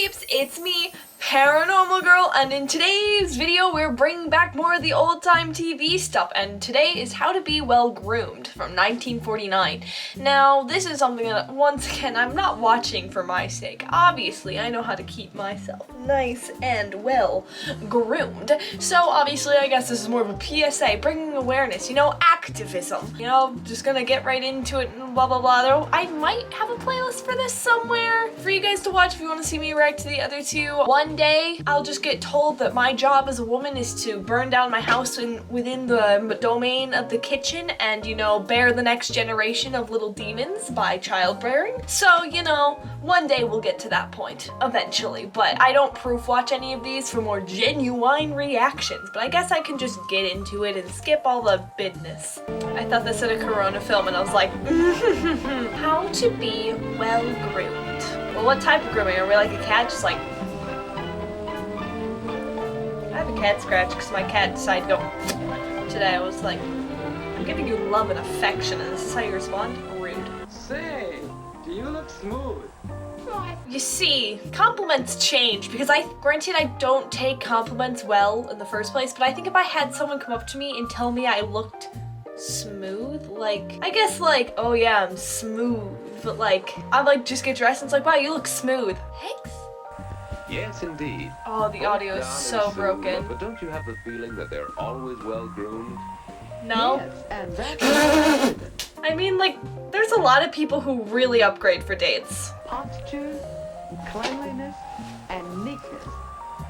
peeps, it's me, Paranormal Girl, and in today's video we're bringing back more of the old-time TV stuff, and today is How to Be Well Groomed from 1949. Now, this is something that, once again, I'm not watching for my sake. Obviously, I know how to keep myself nice and well groomed. So, obviously, I guess this is more of a PSA, bringing awareness, activism. Just gonna get right into it and blah blah blah. Though I might have a playlist for this somewhere for you guys to watch if you want to see me react to the other two. One day, I'll just get told that my job as a woman is to burn down my house within the domain of the kitchen and, bear the next generation of little demons by childbearing. So, one day we'll get to that point, eventually. But I don't proof watch any of these for more genuine reactions, but I guess I can just get into it and skip all the business. I thought this had a Corona film and I was like, how to be well groomed. Well, what type of grooming? Are we like a cat? Just like, I have a cat scratch because my cat decided to go today. I was like, I'm giving you love and affection, and this is how you respond? Rude. Say, do you look smooth? You see, compliments change because granted I don't take compliments well in the first place, but I think if I had someone come up to me and tell me I looked smooth, oh yeah, I'm smooth, but I just get dressed and it's like, wow, you look smooth. Thanks. Yes, indeed. Oh, the audio is so broken. But don't you have the feeling that they're always well groomed? No. Yes, and that's I mean, there's a lot of people who really upgrade for dates. posture, cleanliness, and neatness.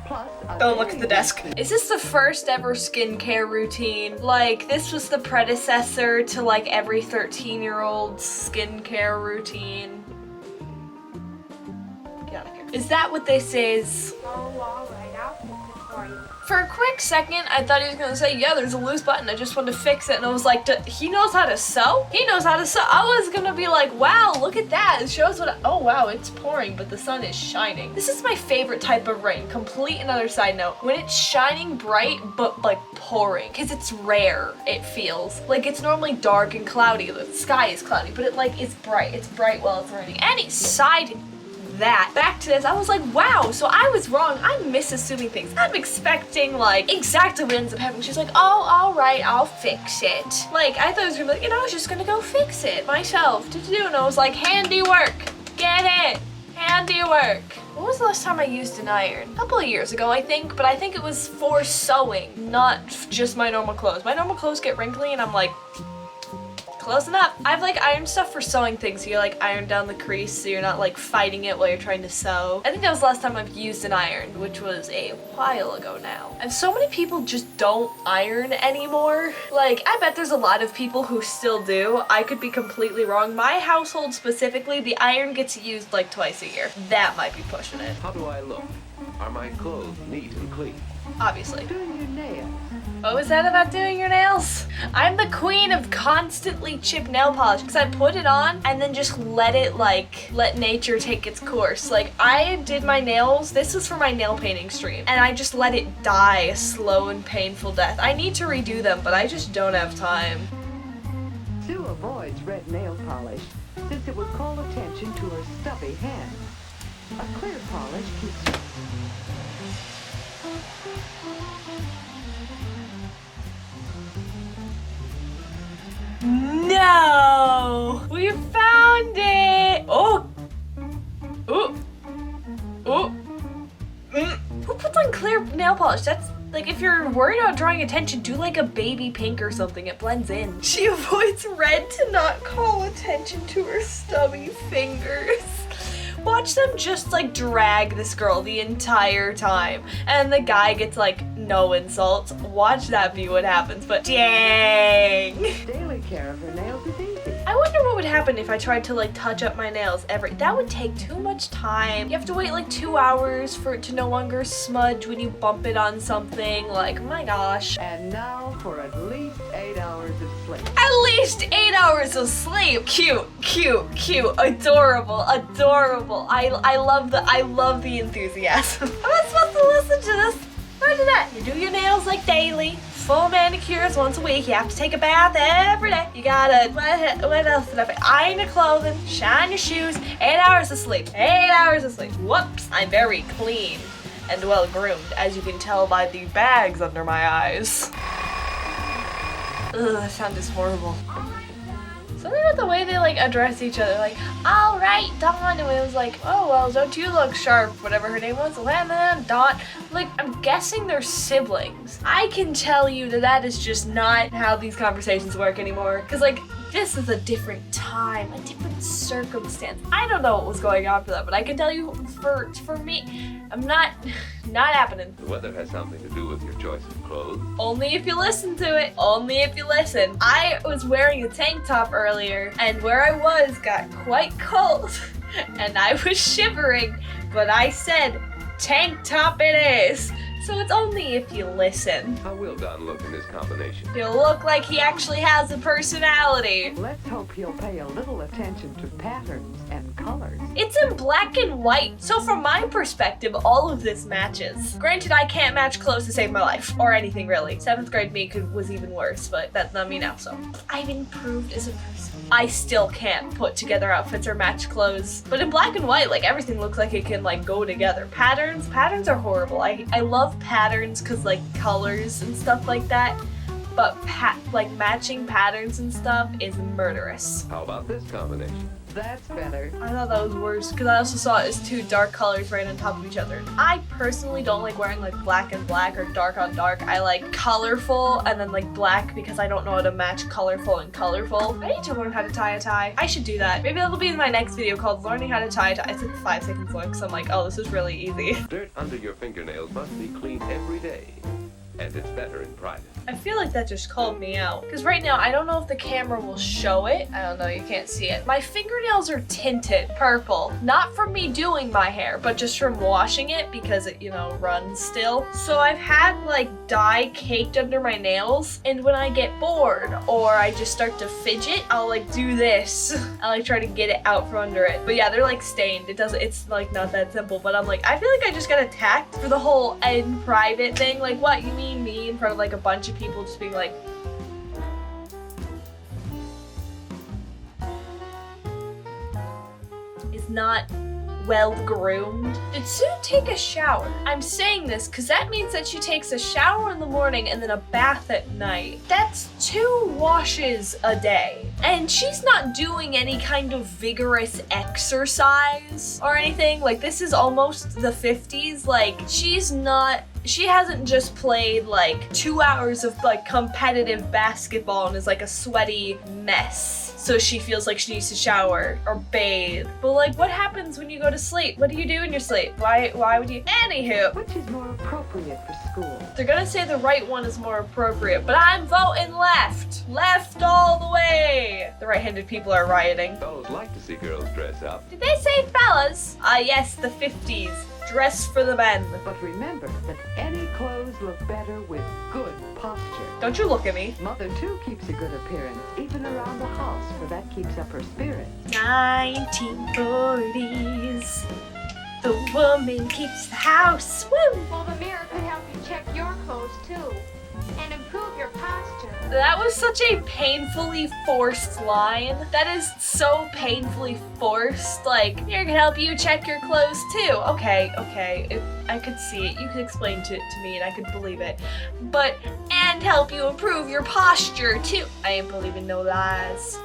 Plus, Don't look at the desk. Is this the first ever skincare routine? This was the predecessor to every 13-year-old's skincare routine. Get out of here. Is that what this is? For a quick second, I thought he was gonna say, yeah, there's a loose button, I just wanted to fix it, and I was like, he knows how to sew? He knows how to sew. I was gonna be like, wow, look at that, it shows oh wow, it's pouring, but the sun is shining. This is my favorite type of rain. Complete another side note. When it's shining bright, but pouring, because it's rare, it feels. It's normally dark and cloudy, the sky is cloudy, but it's bright while it's raining. Any side that. Back to this, I was like, wow, so I was wrong. I'm misassuming things. I'm expecting, exactly what ends up happening. She's like, oh, all right, I'll fix it. I thought it was gonna be I was just gonna go fix it myself. And I was like, handiwork. Get it. Handiwork. When was the last time I used an iron? A couple of years ago, I think, but I think it was for sewing, not just my normal clothes. My normal clothes get wrinkly and I'm like, close enough. I've ironed stuff for sewing things, so you iron down the crease so you're not fighting it while you're trying to sew. I think that was the last time I've used an iron, which was a while ago now. And so many people just don't iron anymore. I bet there's a lot of people who still do. I could be completely wrong. My household specifically, the iron gets used twice a year. That might be pushing it. How do I look? Are my clothes neat and clean? Obviously. doing your nails. What was that about doing your nails? I'm the queen of constantly chipped nail polish because I put it on and then just let it let nature take its course. I did my nails, this was for my nail painting stream, and I just let it die a slow and painful death. I need to redo them, but I just don't have time. Sue avoids red nail polish since it would call attention to her stubby hands. A clear polish keeps No! We found it! Oh! Ooh! Ooh! Who puts on clear nail polish? That's if you're worried about drawing attention, do a baby pink or something. It blends in. She avoids red to not call attention to her stubby fingers. Watch them just drag this girl the entire time. And the guy gets no insults. Watch that be what happens, but dang! daily care of her nails is easy. I wonder what would happen if I tried to touch up my nails that would take too much time. You have to wait 2 hours for it to no longer smudge when you bump it on something. My gosh. And now for at least 8 hours of sleep. At least 8 hours of sleep. Cute, cute, cute, adorable, adorable. I love the enthusiasm. I'm not supposed to listen to this. Imagine that. You do your nails daily. full manicures once a week. You have to take a bath every day. You gotta, what else did I pay? Iron your clothing, shine your shoes, 8 hours of sleep. 8 hours of sleep. Whoops, I'm very clean and well groomed, as you can tell by the bags under my eyes. Ugh, that sound is horrible. Something about the way they like address each other, like, all right, Dawn, and it was like, oh, well, don't you look sharp, whatever her name was, well, then, Dawn. Like, I'm guessing they're siblings. I can tell you that that is just not how these conversations work anymore, because, like, this is a different time, a different circumstance. I don't know what was going on for that, but I can tell you for me, I'm not happening. The weather has something to do with your choice of clothes. Only if you listen to it. Only if you listen. I was wearing a tank top earlier, and where I was got quite cold, and I was shivering, but I said, tank top it is. So it's only if you listen. How will Don look in this combination? He'll look like he actually has a personality. Let's hope he'll pay a little attention to patterns and colors. It's in black and white, so from my perspective, all of this matches. Granted, I can't match clothes to save my life, or anything really. 7th grade me was even worse, but that's not me now, so. I've improved as a person. I still can't put together outfits or match clothes. But in black and white, like, everything looks like it can, like, go together. Patterns are horrible. I love patterns because, like, colors and stuff like that. But, like, matching patterns and stuff is murderous. How about this combination? That's better. I thought that was worse because I also saw it as two dark colors right on top of each other. I personally don't like wearing like black and black or dark on dark. I like colorful and then like black because I don't know how to match colorful and colorful. I need to learn how to tie a tie. I should do that. Maybe that'll be in my next video called learning how to tie a tie. It's like 5 seconds long, so I'm like, oh, this is really easy. Dirt under your fingernails must be cleaned every day. And it's better in private. I feel like that just called me out. Because right now, I don't know if the camera will show it. I don't know, you can't see it. My fingernails are tinted purple. Not from me doing my hair, but just from washing it because it, you know, runs still. So I've had like dye caked under my nails. And when I get bored or I just start to fidget, I'll like do this. I like try to get it out from under it. But yeah, they're like stained. It's like not that simple. But I'm like, I feel like I just got attacked for the whole in private thing. Like, what, you mean me in front of like a bunch of people just being like, is not well groomed. Did Sue take a shower? I'm saying this because that means that she takes a shower in the morning and then a bath at night. That's 2 washes a day. And she's not doing any kind of vigorous exercise or anything. Like, this is almost the 50s. Like, she hasn't just played like 2 hours of like competitive basketball and is like a sweaty mess. So she feels like she needs to shower or bathe. But like, what happens when you go to sleep? What do you do in your sleep? Why would you? Anywho. Which is more appropriate for school? They're gonna say the right one is more appropriate, but I'm voting left. Left all the way. The right-handed people are rioting. Fellows like to see girls dress up. Did they say fellas? Yes, the 50s. Dress for the men. But remember that any clothes look better with good posture. Don't you look at me. Mother, too, keeps a good appearance, even around the house, for that keeps up her spirits. 1940s. The woman keeps the house. Woo! Well, the mirror could help you check your clothes too, and improve your posture. That was such a painfully forced line. That is so painfully forced. Like, here can help you check your clothes too. Okay. If I could see it, you could explain it to me and I could believe it. But, and help you improve your posture too. I ain't believing no lies.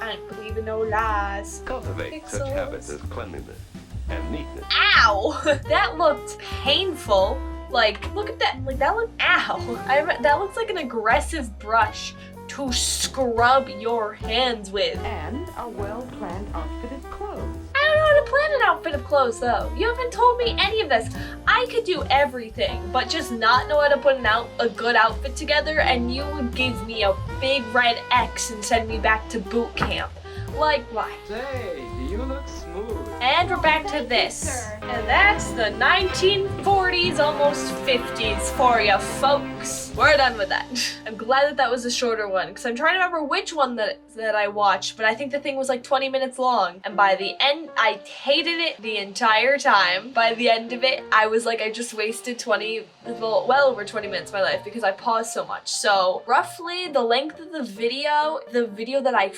Cultivate such Pixels. habits as cleanliness and neatness. Ow! That looked painful. Like, look at that. Like, that looked, ow. That looks like an aggressive brush to scrub your hands with. And a well-planned outfit of clothes. I don't know how to plan an outfit of clothes, though. You haven't told me any of this. I could do everything, but just not know how to put a good outfit together, and you would give me a big red X and send me back to boot camp. Like, why? Say, you look smooth. And we're back to this. And that's the 1940s, almost 50s for ya, folks. We're done with that. I'm glad that that was a shorter one, because I'm trying to remember which one that I watched, but I think the thing was like 20 minutes long. And by the end, I hated it the entire time. By the end of it, I was like, I just wasted well over 20 minutes of my life because I paused so much. So roughly the length of the video, the video that I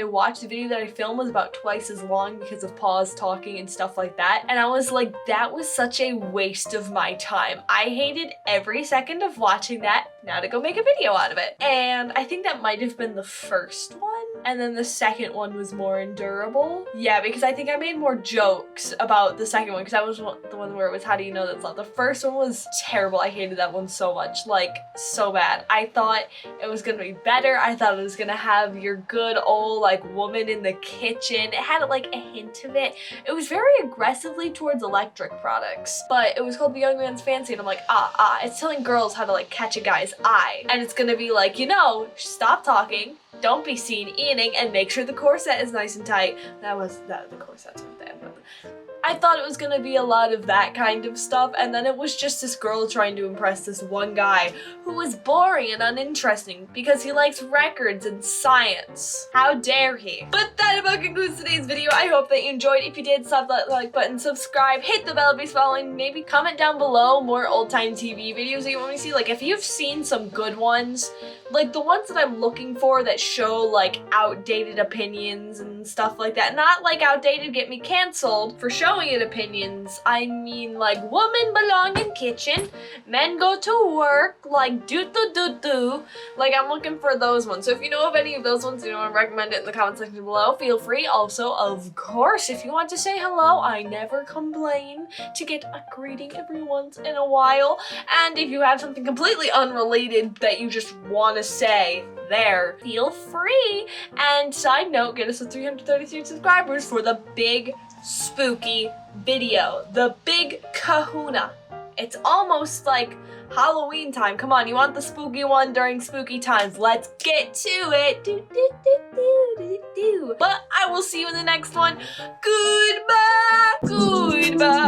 watched, the video that I filmed was about twice as long because of pause talking and stuff like that. And I was like, that was such a waste of my time. I hated every second of watching that. Now to go make a video out of it. And I think that might have been the first one. And then the second one was more endurable. Yeah, because I think I made more jokes about the second one because that was the one where it was how do you know that's not. The first one was terrible. I hated that one so much. Like, so bad. I thought it was gonna be better. I thought it was gonna have your good old like woman in the kitchen. It had like a hint of it. It was very aggressively towards electric products. But it was called The Young Man's Fancy and I'm like, it's telling girls how to like catch a guy's eye. And it's gonna be like, you know, stop talking. Don't be seen eating and make sure the corset is nice and tight. The corset's not there, but I thought it was gonna be a lot of that kind of stuff, and then it was just this girl trying to impress this one guy who was boring and uninteresting because he likes records and science. How dare he? But that about concludes today's video. I hope that you enjoyed. If you did, slap that like button, subscribe, hit the bell if you're following, maybe comment down below more old-time TV videos that you want me to see. Like, if you've seen some good ones, like the ones that I'm looking for that show like outdated opinions and stuff like that. Not like outdated get me canceled for showing it opinions. I mean like women belong in kitchen, men go to work, like do. Like I'm looking for those ones. So if you know of any of those ones and you want to recommend it in the comment section below, feel free. Also, of course, if you want to say hello, I never complain to get a greeting every once in a while. And if you have something completely unrelated that you just want to say, there, feel free. And side note, get us to 333 subscribers for the big spooky video, the big kahuna. It's almost like Halloween time. Come on, you want the spooky one during spooky times. Let's get to it. But I will see you in the next one. Goodbye. Goodbye.